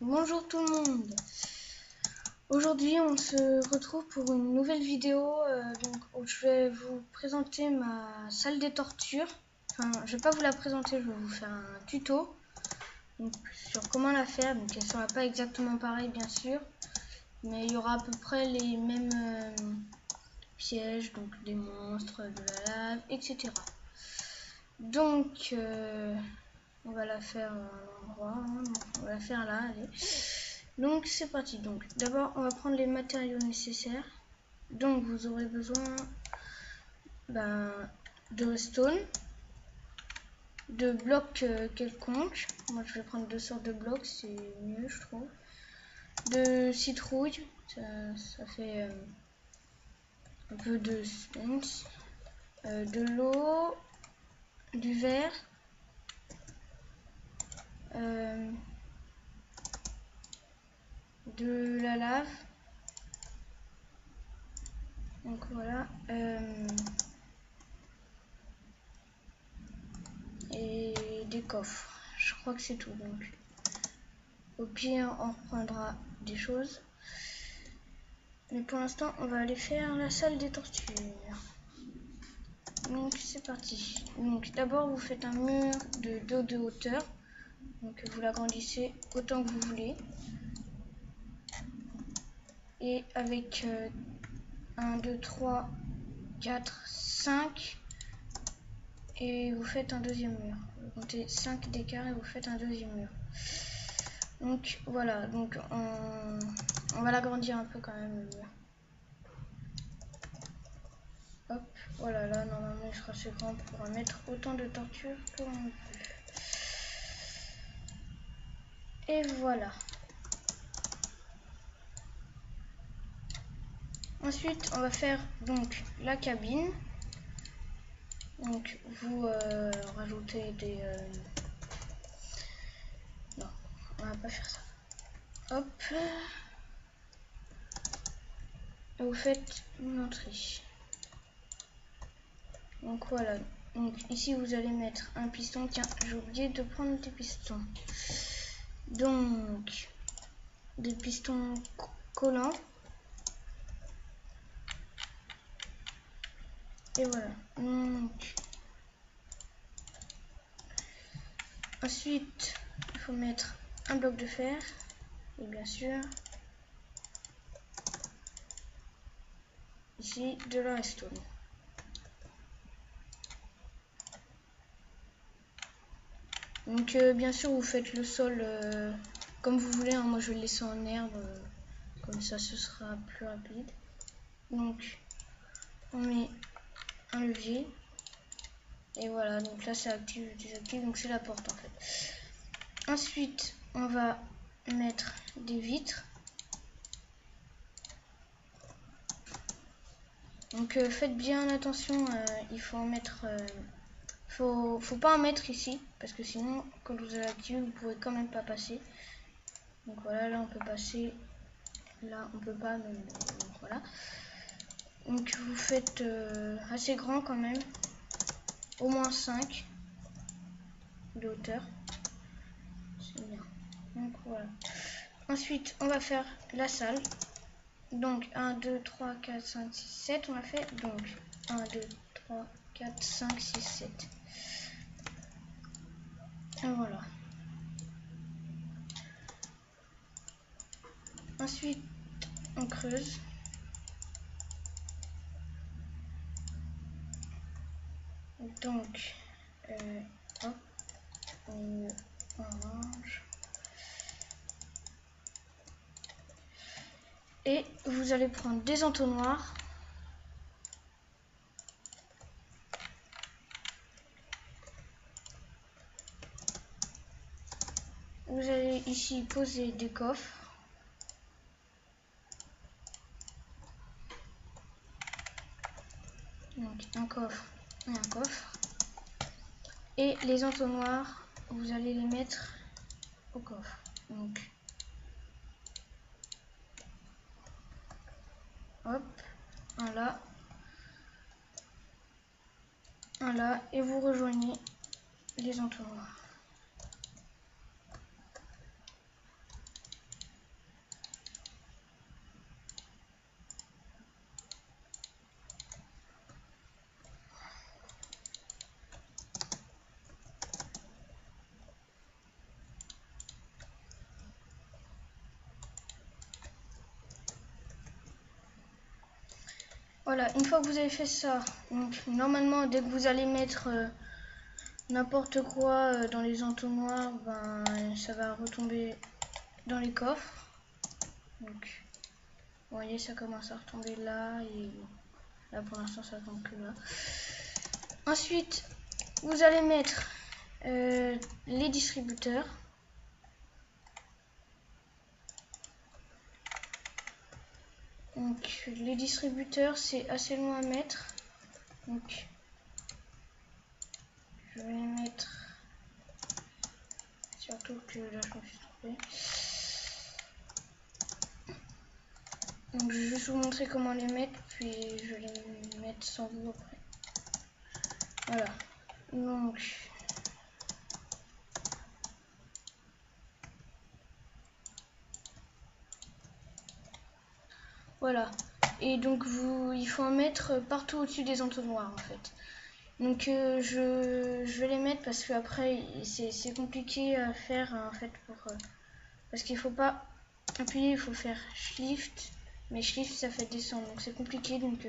Bonjour tout le monde. Aujourd'hui on se retrouve pour une nouvelle vidéo où je vais vous présenter ma salle des tortures. Enfin, je vais pas vous la présenter, je vais vous faire un tuto sur comment la faire. Donc elle sera pas exactement pareille bien sûr, mais il y aura à peu près les mêmes pièges, donc des monstres, de la lave, etc. Donc on va la faire à un endroit, on va la faire là, allez. Donc c'est parti. Donc d'abord on va prendre les matériaux nécessaires. Donc vous aurez besoin de stone, de blocs quelconques. Moi je vais prendre deux sortes de blocs, c'est mieux je trouve. De citrouille, ça fait un peu de suspense. De l'eau, du verre, de la lave. Donc voilà. Et des coffres. Je crois que c'est tout. Donc au pire on reprendra des choses. Mais pour l'instant on va aller faire la salle des tortures. Donc c'est parti. Donc d'abord vous faites un mur de 2 de hauteur. Donc vous l'agrandissez autant que vous voulez. Et avec 1, 2, 3, 4, 5. Et vous faites un deuxième mur. Vous comptez 5 d'écart et vous faites un deuxième mur. Donc voilà, donc on va l'agrandir un peu quand même le mur. Hop, voilà, là normalement il sera assez grand pour mettre autant de tortures que l'on veut. Et voilà. Ensuite on va faire donc la cabine. Donc vous rajoutez des... Non, on va pas faire ça. Hop. Et vous faites une entrée. Donc voilà. Donc ici vous allez mettre un piston. Tiens, j'ai oublié de prendre des pistons. Donc des pistons collants. Et voilà. Donc ensuite il faut mettre un bloc de fer. Et bien sûr ici de la redstone. Donc bien sûr vous faites le sol comme vous voulez, hein. Moi je vais le laisser en herbe, comme ça ce sera plus rapide. Donc on met un levier et voilà, donc là c'est actif, désactive, donc c'est la porte en fait. Ensuite on va mettre des vitres. Donc faites bien attention, il faut en mettre, faut pas en mettre ici parce que sinon quand vous allez activer vous pourrez quand même pas passer. Donc voilà, là on peut passer, là on peut pas, mais donc voilà. Donc vous faites assez grand quand même, au moins 5 de hauteur, c'est bien. Donc voilà. Ensuite on va faire la salle. Donc 1, 2, 3, 4, 5, 6, 7 on a fait. Donc 1, 2, 3, 4, 5, 6, 7. Et voilà. Ensuite on creuse. Donc hop, on range. Et vous allez prendre des entonnoirs. Vous allez ici poser des coffres. Donc un coffre et un coffre. Et les entonnoirs, vous allez les mettre au coffre. Donc hop, un là, et vous rejoignez les entonnoirs. Voilà, une fois que vous avez fait ça, donc normalement dès que vous allez mettre n'importe quoi dans les entonnoirs, ben ça va retomber dans les coffres. Donc vous voyez, ça commence à retomber là, et là pour l'instant ça tombe que là. Ensuite vous allez mettre les distributeurs. Donc les distributeurs c'est assez loin à mettre, donc je vais les mettre, surtout que là je me suis trompée. Donc je vais juste vous montrer comment les mettre, puis je vais les mettre sans vous après. Voilà, donc voilà, et donc il faut en mettre partout au-dessus des entonnoirs en fait. Donc je vais les mettre parce que après c'est compliqué à faire en fait parce qu'il faut pas appuyer, il faut faire shift, mais shift ça fait descendre, donc c'est compliqué. Donc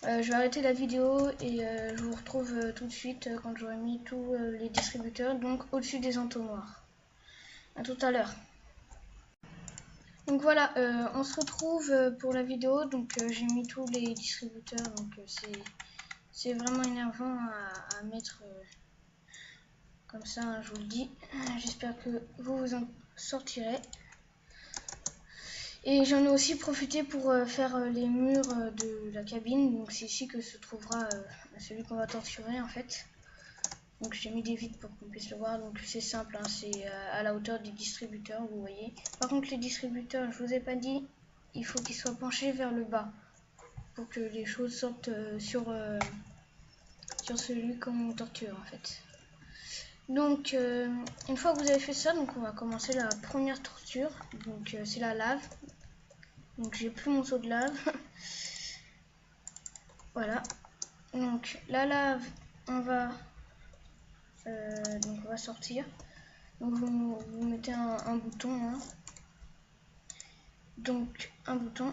je vais arrêter la vidéo et je vous retrouve tout de suite quand j'aurai mis tous les distributeurs donc au-dessus des entonnoirs. À tout à l'heure. Donc voilà, on se retrouve pour la vidéo. Donc j'ai mis tous les distributeurs, donc c'est vraiment énervant à mettre comme ça, hein, je vous le dis. J'espère que vous vous en sortirez. Et j'en ai aussi profité pour faire les murs de la cabine. Donc c'est ici que se trouvera celui qu'on va torturer en fait. Donc j'ai mis des vitres pour qu'on puisse le voir. Donc c'est simple, hein, c'est à la hauteur des distributeurs, vous voyez. Par contre les distributeurs, je vous ai pas dit, il faut qu'ils soient penchés vers le bas pour que les choses sortent sur celui qu'on torture en fait. Donc une fois que vous avez fait ça, donc on va commencer la première torture. Donc c'est la lave. Donc j'ai plus mon seau de lave. Voilà. Donc la lave, on va sortir. Donc vous mettez un bouton, hein. Donc un bouton,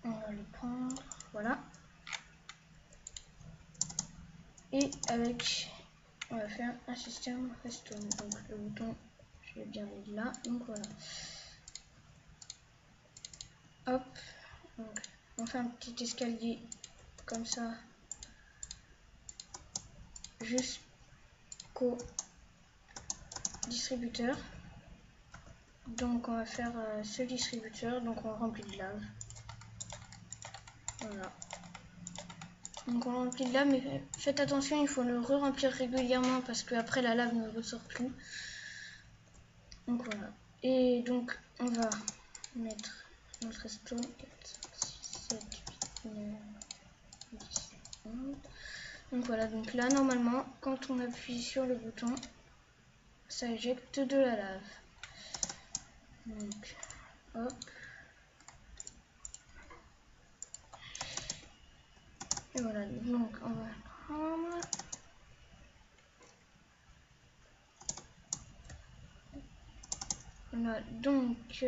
on va le prendre, voilà. Et avec, on va faire un système redstone. Donc le bouton, je l'ai bien mis là. Donc voilà. Hop. Donc on fait un petit escalier comme ça jusqu'au distributeur. Donc on va faire ce distributeur, donc on remplit de lave. Voilà. Donc on remplit de lave, mais faites attention, il faut le re-remplir régulièrement parce que après la lave ne ressort plus. Donc voilà. Et donc on va mettre notre stone 4, 6, 7, 8, 9, 10, 11. Donc voilà, donc là normalement quand on appuie sur le bouton, ça éjecte de la lave. Donc hop. Et voilà, donc on va prendre. Voilà, donc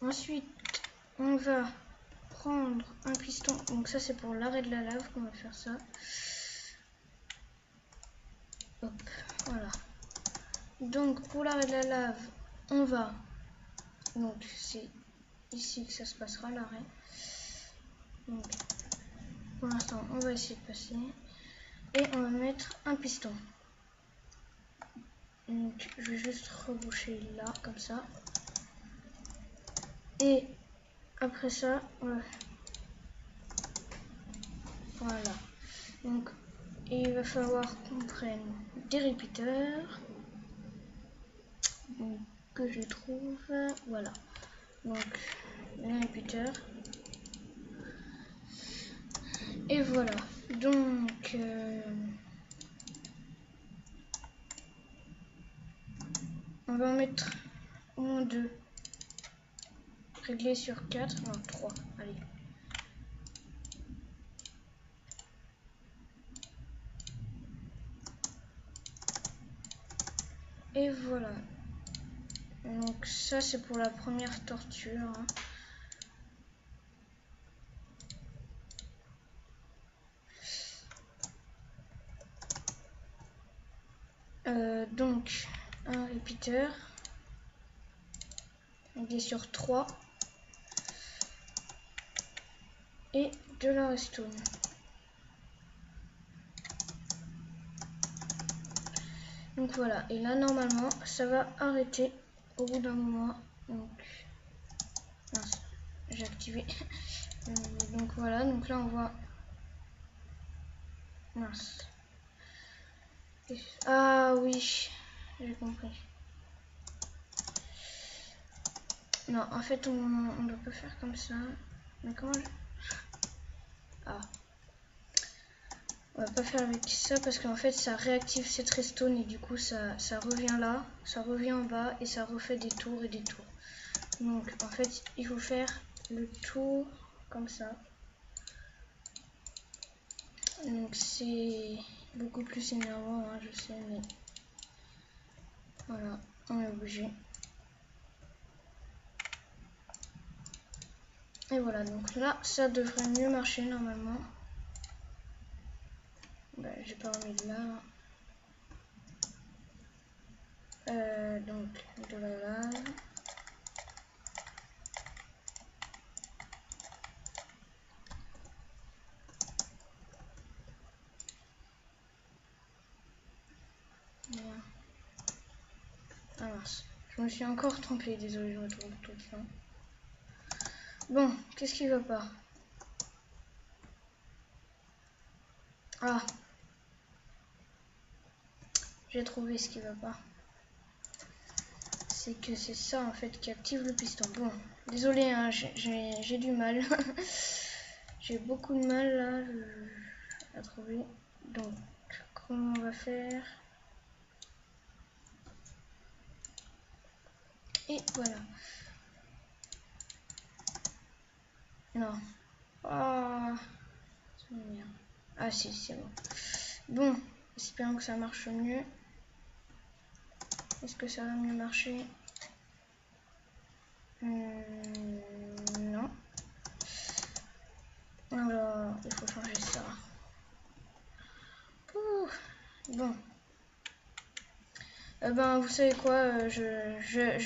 ensuite on va prendre un piston. Donc ça c'est pour l'arrêt de la lave qu'on va faire ça. Hop, voilà. Donc pour l'arrêt de la lave, on va. Donc c'est ici que ça se passera l'arrêt. Donc pour l'instant on va essayer de passer. Et on va mettre un piston. Donc je vais juste reboucher là comme ça. Et après ça, voilà. Donc il va falloir qu'on prenne des repeaters. Donc, que je trouve, voilà. Donc les repeaters. Et voilà. Donc on va en mettre au moins 2. Régler sur 4, non 3, allez. Et voilà. Donc ça c'est pour la première torture. Hein. Donc un répéteur. Il est sur 3. Et de la redstone. Donc voilà, et là normalement ça va arrêter au bout d'un moment. Donc mince, j'ai activé. Donc voilà, donc là on voit. Mince. Ah oui, j'ai compris. Non, en fait on ne doit pas faire comme ça. Mais comment je... Ah. On va pas faire avec ça parce qu'en fait ça réactive cette redstone et du coup ça revient là, ça revient en bas et ça refait des tours et des tours. Donc en fait il faut faire le tour comme ça. Donc c'est beaucoup plus énervant, hein, je sais, mais voilà, on est obligé. Et voilà, donc là ça devrait mieux marcher normalement. Bah, j'ai pas remis de là. Donc de la lave. Ah mince, je me suis encore trompée, désolé, je me trompe tout le temps. Bon, qu'est-ce qui va pas? Ah, j'ai trouvé ce qui va pas. C'est que c'est ça en fait qui active le piston. Bon, désolé, hein, j'ai du mal. J'ai beaucoup de mal là à trouver. Donc, comment on va faire? Et voilà. Non. Ah, ah si, c'est bon. Bon, espérons que ça marche mieux. Est-ce que ça va mieux marcher? Non. Alors, il faut changer ça. Ouh, bon. Ben, vous savez quoi, je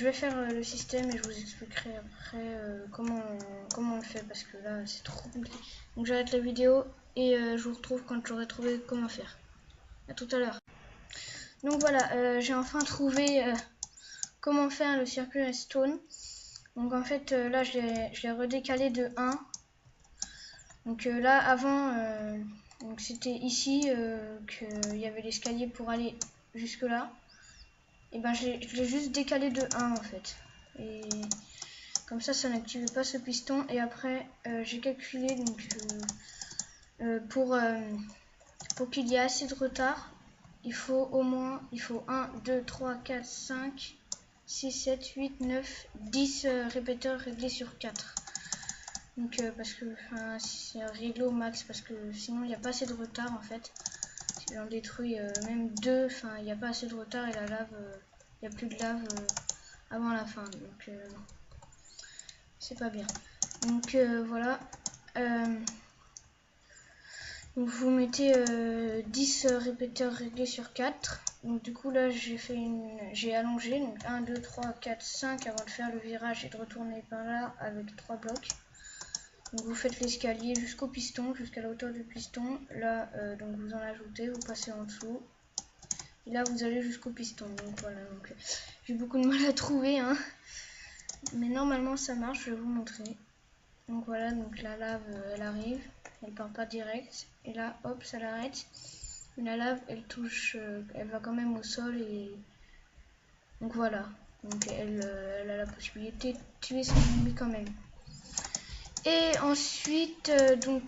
vais faire le système et je vous expliquerai après comment on le fait parce que là c'est trop compliqué. Donc j'arrête la vidéo et je vous retrouve quand j'aurai trouvé comment faire. À tout à l'heure. Donc voilà, j'ai enfin trouvé comment faire le circuit redstone. Donc en fait là je l'ai redécalé de 1. Donc là avant donc c'était ici qu'il y avait l'escalier pour aller jusque là. Et ben je l'ai juste décalé de 1 en fait. Et comme ça n'active pas ce piston. Et après j'ai calculé donc pour qu'il y ait assez de retard, il faut 1, 2, 3, 4, 5, 6, 7, 8, 9, 10 répéteurs réglés sur 4. Donc parce que c'est réglé au max parce que sinon il n'y a pas assez de retard en fait. Si j'en détruis même 2, il n'y a pas assez de retard et la lave, il n'y a plus de lave avant la fin. Donc c'est pas bien. Donc voilà. Donc vous mettez 10 répéteurs réglés sur 4. Donc du coup là j'ai allongé. Donc 1, 2, 3, 4, 5 avant de faire le virage et de retourner par là avec 3 blocs. Donc vous faites l'escalier jusqu'au piston, jusqu'à la hauteur du piston. Là donc vous en ajoutez, vous passez en dessous. Et là vous allez jusqu'au piston. Donc voilà, donc j'ai beaucoup de mal à trouver, hein. Mais normalement ça marche, je vais vous montrer. Donc voilà, donc la lave elle arrive, elle part pas direct. Et là hop, ça l'arrête. La lave elle touche, elle va quand même au sol et donc voilà. Donc elle a la possibilité de tuer son ennemi quand même. Et ensuite on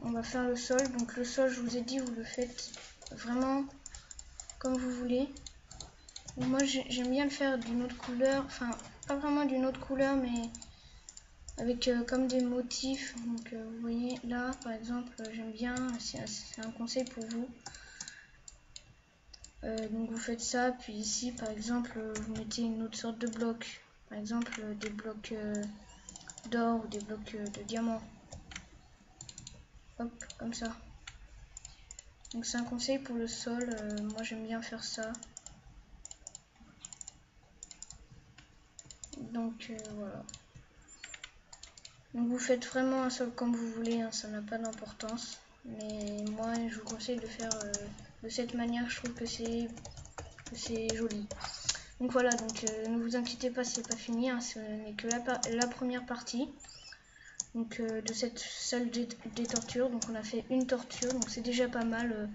va faire le sol. Donc le sol, je vous ai dit, vous le faites vraiment comme vous voulez. Donc moi j'aime bien le faire d'une autre couleur, enfin pas vraiment d'une autre couleur mais avec comme des motifs. Donc vous voyez là par exemple j'aime bien, c'est un conseil pour vous. Donc vous faites ça, puis ici par exemple vous mettez une autre sorte de bloc, par exemple des blocs d'or ou des blocs de diamant. Hop, comme ça. Donc c'est un conseil pour le sol, moi j'aime bien faire ça. Donc voilà. Donc vous faites vraiment un sol comme vous voulez, hein, ça n'a pas d'importance. Mais moi je vous conseille de faire de cette manière, je trouve que c'est joli. Donc voilà, donc ne vous inquiétez pas, c'est pas fini, hein, ce n'est que la première partie. Donc de cette salle des tortures. Donc on a fait une torture, donc c'est déjà pas mal.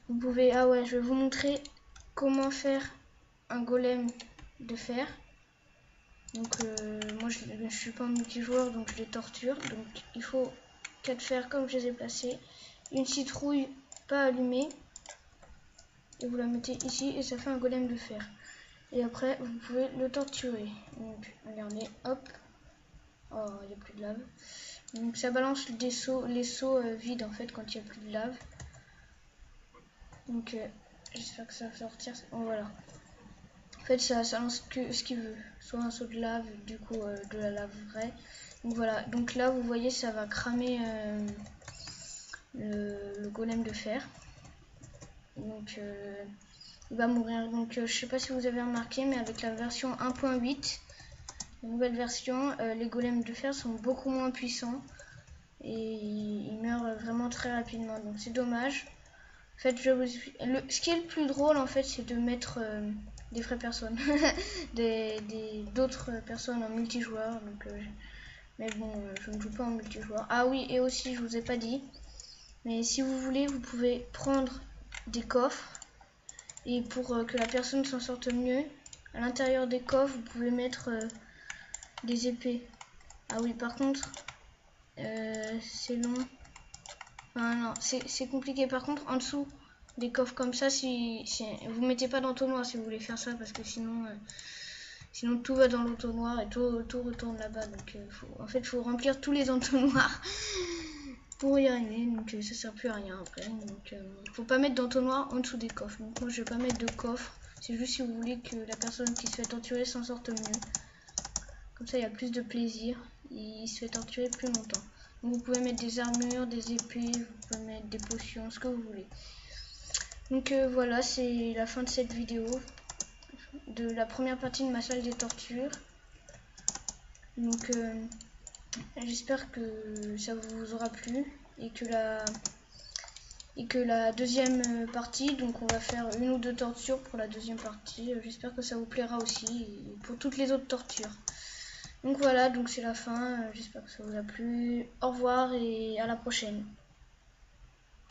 Vous pouvez, ah ouais, je vais vous montrer comment faire un golem de fer. Donc moi je suis pas un multijoueur, donc je les torture. Donc il faut 4 fers comme je les ai placés, une citrouille pas allumée, et vous la mettez ici et ça fait un golem de fer. Et après vous pouvez le torturer. Donc regardez, hop, oh il n'y a plus de lave. Donc ça balance les seaux vides en fait quand il n'y a plus de lave. Donc j'espère que ça va sortir. Oh, voilà. En fait ça lance que ce qu'il veut. Soit un seau de lave, du coup de la lave vraie. Donc voilà. Donc là vous voyez ça va cramer le golem de fer. Donc il va mourir. Donc je sais pas si vous avez remarqué, mais avec la version 1.8, la nouvelle version, les golems de fer sont beaucoup moins puissants. Et ils meurent vraiment très rapidement, donc c'est dommage. En fait, ce qui est le plus drôle en fait, c'est de mettre des vraies personnes, d'autres personnes en multijoueur. Donc, mais bon, je ne joue pas en multijoueur. Ah oui, et aussi, je vous ai pas dit, mais si vous voulez, vous pouvez prendre des coffres et pour que la personne s'en sorte mieux, à l'intérieur des coffres, vous pouvez mettre des épées. Ah oui, par contre, c'est long. Enfin, non, c'est compliqué. Par contre, en dessous des coffres comme ça, si vous mettez pas d'entonnoir si vous voulez faire ça, parce que sinon tout va dans l'entonnoir et tout retourne là-bas. Donc en fait, il faut remplir tous les entonnoirs pour y arriver. Donc ça sert plus à rien après. Donc faut pas mettre d'entonnoir en dessous des coffres. Donc moi, je vais pas mettre de coffre. C'est juste si vous voulez que la personne qui se fait torturer s'en sorte mieux. Comme ça, il y a plus de plaisir. Il se fait torturer plus longtemps. Donc, vous pouvez mettre des armures, des épées, vous pouvez mettre des potions, ce que vous voulez. Donc voilà, c'est la fin de cette vidéo. De la première partie de ma salle des tortures. Donc j'espère que ça vous aura plu. Et que la deuxième partie, donc on va faire une ou deux tortures pour la deuxième partie. J'espère que ça vous plaira aussi, et pour toutes les autres tortures. Donc voilà, donc c'est la fin, j'espère que ça vous a plu. Au revoir et à la prochaine.